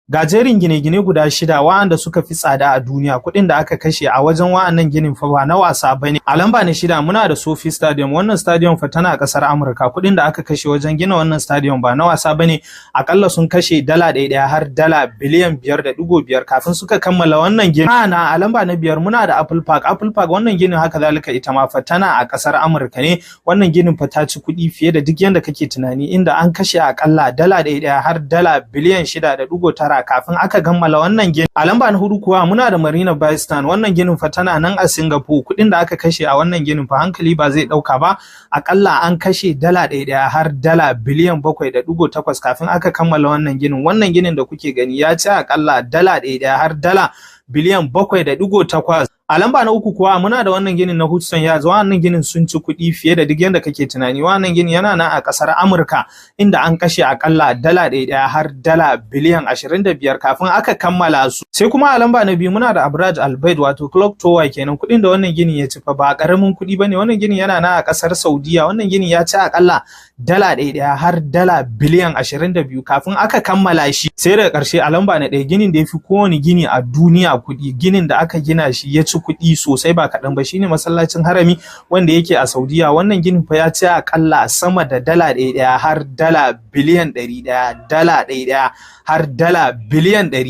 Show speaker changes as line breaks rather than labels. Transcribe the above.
Ga jerin gine-gine guda 6 wa'anda suka fi tsada a duniya, kuɗin da aka kashe a wajen wa'annan ginin fa ba na wasa bane. A lamba na 6 muna da Su Fi Stadium. Wannan stadium fa tana a ƙasar Amurka. Kuɗin da aka kashe wajen gina wannan stadium ba na wasa bane. Akalla sun kashe dala ɗaya har dala biliyan 5.5 kafin suka kammala wannan ginin. A lamba na 5 muna da Apple Park. Apple Park wannan ginin haka zalika ita ma fa tana a ƙasar Amurka ne. Wannan ginin fa ta ci kuɗi fiye da duk yanda kake tunani, inda an kashe akalla dala ɗaya har dala biliyan 6.9 kafin aka kammala wannan ginin. A lamba na 4 kuwa muna da Marina Bay Sands. Wannan ginin fa tana nan a Singapore. Kuɗin da aka kashe a wannan ginin fa hankali ba zai ɗauka ba. Akalla an kashe dala ɗaya har dala biliyan 7.8 kafin aka kammala wannan ginin. Wannan ginin da kuke gani ya ci akalla dala ɗaya har dala biliyan 7.8. A lamba na 3 kuwa muna da wannan ginin na Hudson Yards. Wannan ginin sun ci kuɗi fiye da duk yanda kake tunani. Wannan ginin yana nan a ƙasar Amurka, inda an kashe akalla dala ɗaya har dala biliyan 25 kafin aka kammala su. Sai kuma a lamba na 2 muna da Abraj Al Bait, wato Clock Tower kenan. Kuɗin da wannan ginin ya ci fa ba ƙaramin kuɗi bane. Wannan ginin yana nan a ƙasar Saudiya. Wannan ginin ya ci akalla dala ɗaya har dala biliyan 22 kafin aka kammala shi. Sai daga ƙarshe a lamba na 1 ginin da ya fi kowane gini a duniya kuɗi, ginin da aka gina shi ya ci kuɗi sosai ba kaɗan ba, shine masallacin harami wanda yake a Saudiya. Wannan ginin fa ya ci akalla sama da dala ɗaya har dala biliyan 100, dala ɗaya har dala biliyan 100.